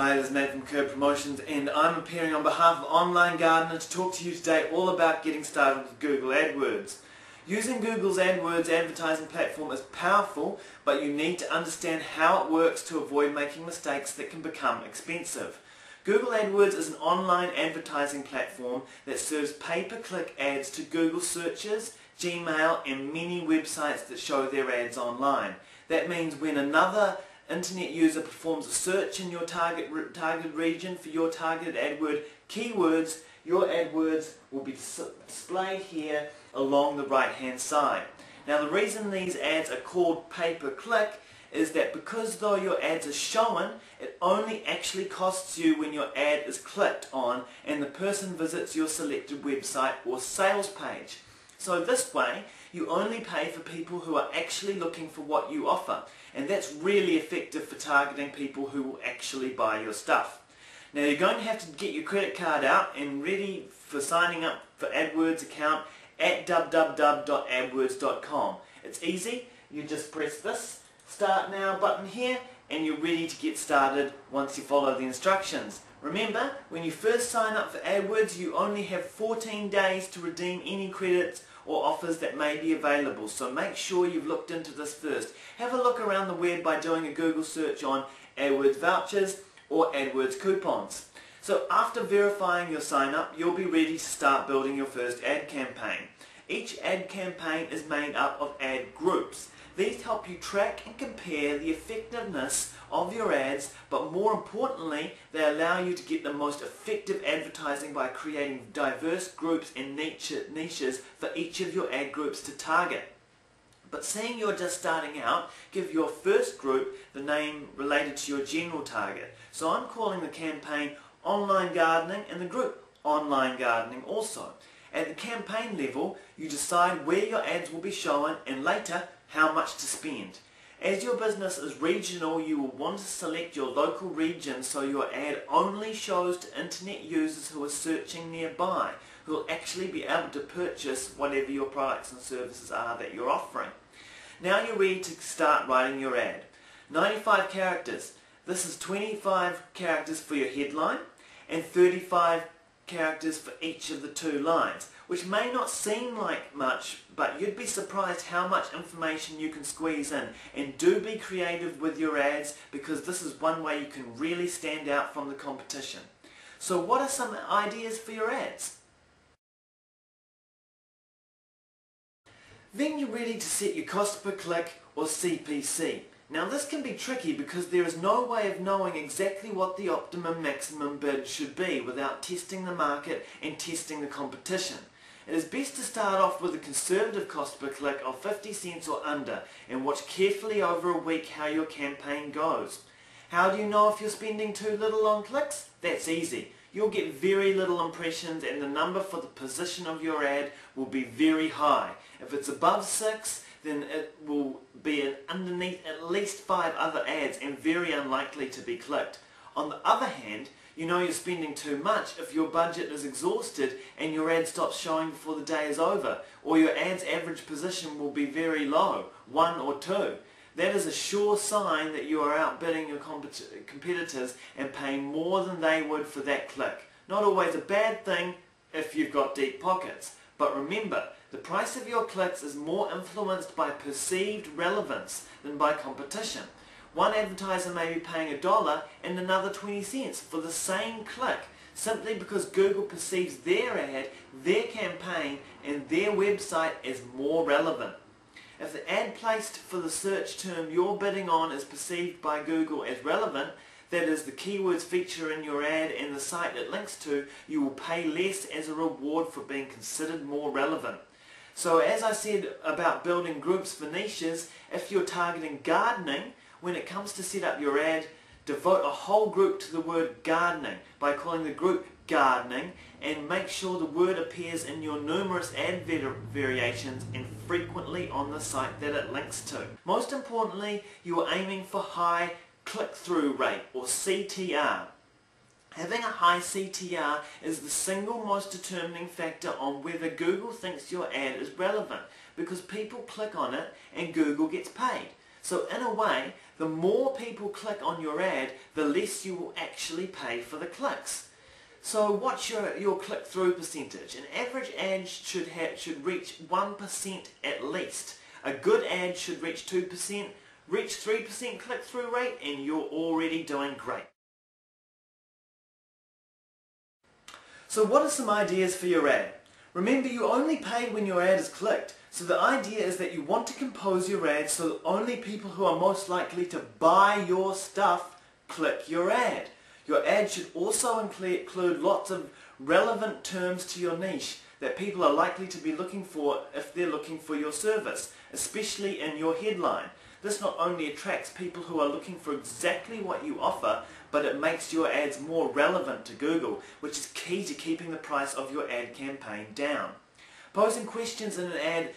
Hi, this is Matt from Kurb Promotions, and I'm appearing on behalf of Online Gardener to talk to you today all about getting started with Google AdWords. Using Google's AdWords advertising platform is powerful, but you need to understand how it works to avoid making mistakes that can become expensive. Google AdWords is an online advertising platform that serves pay-per-click ads to Google searches, Gmail, and many websites that show their ads online. That means when another internet user performs a search in your targeted region for your targeted AdWord keywords, your AdWords will be displayed here along the right hand side. Now the reason these ads are called pay-per-click is that because though your ads are shown, it only actually costs you when your ad is clicked on and the person visits your selected website or sales page. So this way, you only pay for people who are actually looking for what you offer, and that's really effective for targeting people who will actually buy your stuff. Now you're going to have to get your credit card out and ready for signing up for AdWords account at www.adwords.com. It's easy, you just press this Start Now button here and you're ready to get started once you follow the instructions. Remember, when you first sign up for AdWords, you only have 14 days to redeem any credits or offers that may be available, so make sure you've looked into this first. Have a look around the web by doing a Google search on AdWords vouchers or AdWords coupons. So after verifying your sign up, you'll be ready to start building your first ad campaign. Each ad campaign is made up of ad groups. These help you track and compare the effectiveness of your ads, but more importantly, they allow you to get the most effective advertising by creating diverse groups and niches for each of your ad groups to target. But seeing you're just starting out, give your first group the name related to your general target. So I'm calling the campaign Online Gardening and the group Online Gardening also. At the campaign level, you decide where your ads will be shown and later how much to spend. As your business is regional, you will want to select your local region so your ad only shows to internet users who are searching nearby, who will actually be able to purchase whatever your products and services are that you're offering. Now you're ready to start writing your ad. 95 characters. This is 25 characters for your headline and 35 characters for each of the two lines, which may not seem like much, but you'd be surprised how much information you can squeeze in. And do be creative with your ads, because this is one way you can really stand out from the competition. So what are some ideas for your ads? Then you're ready to set your cost per click or CPC. Now this can be tricky because there is no way of knowing exactly what the optimum maximum bid should be without testing the market and testing the competition. It is best to start off with a conservative cost per click of 50 cents or under and watch carefully over a week how your campaign goes. How do you know if you're spending too little on clicks? That's easy. You'll get very little impressions and the number for the position of your ad will be very high. If it's above 6, then it will be underneath at least 5 other ads and very unlikely to be clicked. On the other hand, you know you're spending too much if your budget is exhausted and your ad stops showing before the day is over, or your ad's average position will be very low, 1 or 2. That is a sure sign that you are outbidding your competitors and paying more than they would for that click. Not always a bad thing if you've got deep pockets, but remember, the price of your clicks is more influenced by perceived relevance than by competition. One advertiser may be paying $1 and another 20 cents for the same click, simply because Google perceives their ad, their campaign, and their website as more relevant. If the ad placed for the search term you're bidding on is perceived by Google as relevant, that is, the keywords feature in your ad and the site it links to, you will pay less as a reward for being considered more relevant. So as I said about building groups for niches, if you're targeting gardening, when it comes to set up your ad, devote a whole group to the word gardening by calling the group gardening, and make sure the word appears in your numerous ad variations and frequently on the site that it links to. Most importantly, you are aiming for high click-through rate or CTR. Having a high CTR is the single most determining factor on whether Google thinks your ad is relevant, because people click on it and Google gets paid. So in a way, the more people click on your ad, the less you will actually pay for the clicks. So what's your click-through percentage? An average ad should reach 1% at least. A good ad should reach 2%, reach 3% click-through rate, and you're already doing great. So what are some ideas for your ad? Remember, you only pay when your ad is clicked. So the idea is that you want to compose your ad so that only people who are most likely to buy your stuff click your ad. Your ad should also include lots of relevant terms to your niche that people are likely to be looking for if they're looking for your service, especially in your headline. This not only attracts people who are looking for exactly what you offer, but it makes your ads more relevant to Google, which is key to keeping the price of your ad campaign down. Posing questions in an ad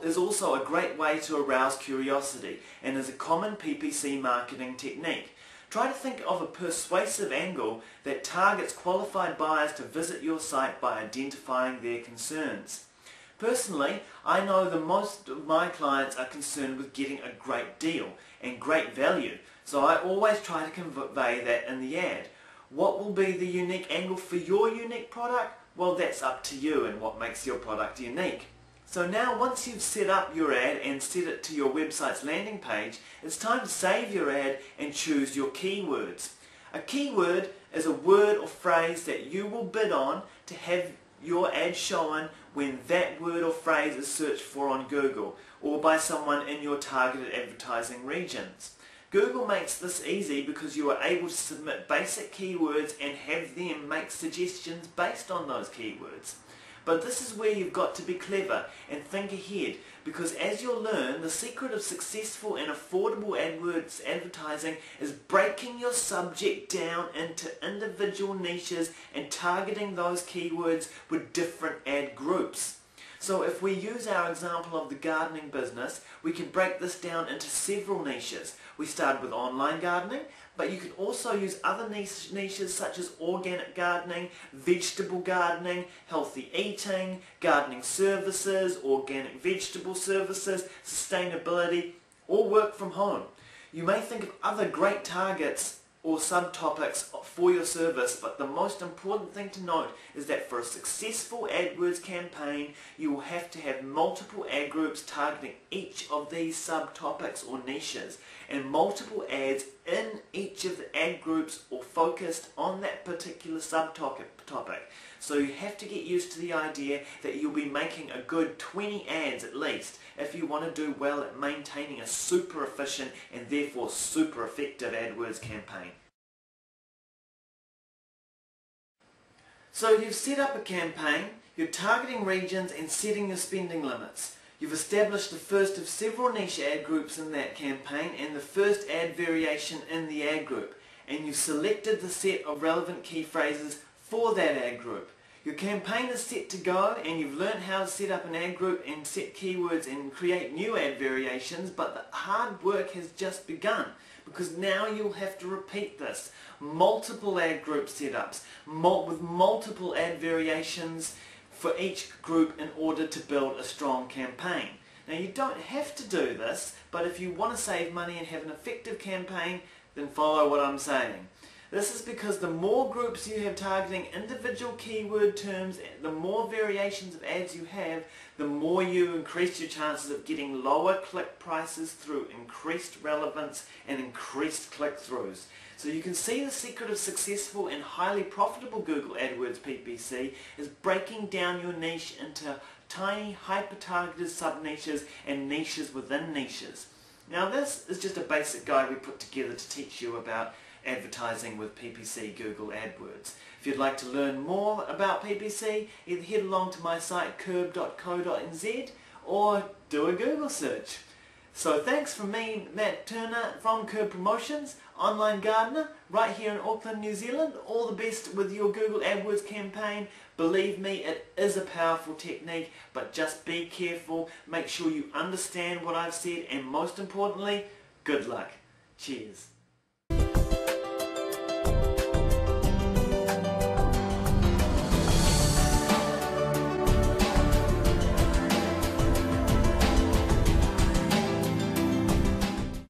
is also a great way to arouse curiosity and is a common PPC marketing technique. Try to think of a persuasive angle that targets qualified buyers to visit your site by identifying their concerns. Personally, I know that most of my clients are concerned with getting a great deal and great value, so I always try to convey that in the ad. What will be the unique angle for your unique product? Well, that's up to you and what makes your product unique. So now once you've set up your ad and set it to your website's landing page, it's time to save your ad and choose your keywords. A keyword is a word or phrase that you will bid on to have your ad shown when that word or phrase is searched for on Google or by someone in your targeted advertising regions. Google makes this easy because you are able to submit basic keywords and have them make suggestions based on those keywords. But this is where you've got to be clever and think ahead, because as you'll learn, the secret of successful and affordable AdWords advertising is breaking your subject down into individual niches and targeting those keywords with different ad groups. So if we use our example of the gardening business, we can break this down into several niches. We started with online gardening, but you can also use other niches such as organic gardening, vegetable gardening, healthy eating, gardening services, organic vegetable services, sustainability, or work from home. You may think of other great targets or subtopics for your service, but the most important thing to note is that for a successful AdWords campaign, you will have to have multiple ad groups targeting each of these subtopics or niches, and multiple ads in each of the ad groups or focused on that particular subtopic. So you have to get used to the idea that you'll be making a good 20 ads at least if you want to do well at maintaining a super efficient and therefore super effective AdWords campaign. So you've set up a campaign, you're targeting regions and setting your spending limits. You've established the first of several niche ad groups in that campaign and the first ad variation in the ad group, and you've selected the set of relevant key phrases for that ad group. Your campaign is set to go and you've learned how to set up an ad group and set keywords and create new ad variations, but the hard work has just begun, because now you'll have to repeat this. Multiple ad group setups with multiple ad variations for each group in order to build a strong campaign. Now you don't have to do this, but if you want to save money and have an effective campaign, then follow what I'm saying. This is because the more groups you have targeting individual keyword terms, the more variations of ads you have, the more you increase your chances of getting lower click prices through increased relevance and increased click-throughs. So you can see the secret of successful and highly profitable Google AdWords PPC is breaking down your niche into tiny, hyper-targeted sub-niches and niches within niches. Now this is just a basic guide we put together to teach you about advertising with PPC Google AdWords. If you'd like to learn more about PPC, either head along to my site kurb.co.nz or do a Google search. So thanks from me, Matt Turner from Kurb Promotions, online gardener, right here in Auckland, New Zealand. All the best with your Google AdWords campaign. Believe me, it is a powerful technique, but just be careful, make sure you understand what I've said, and most importantly, good luck. Cheers.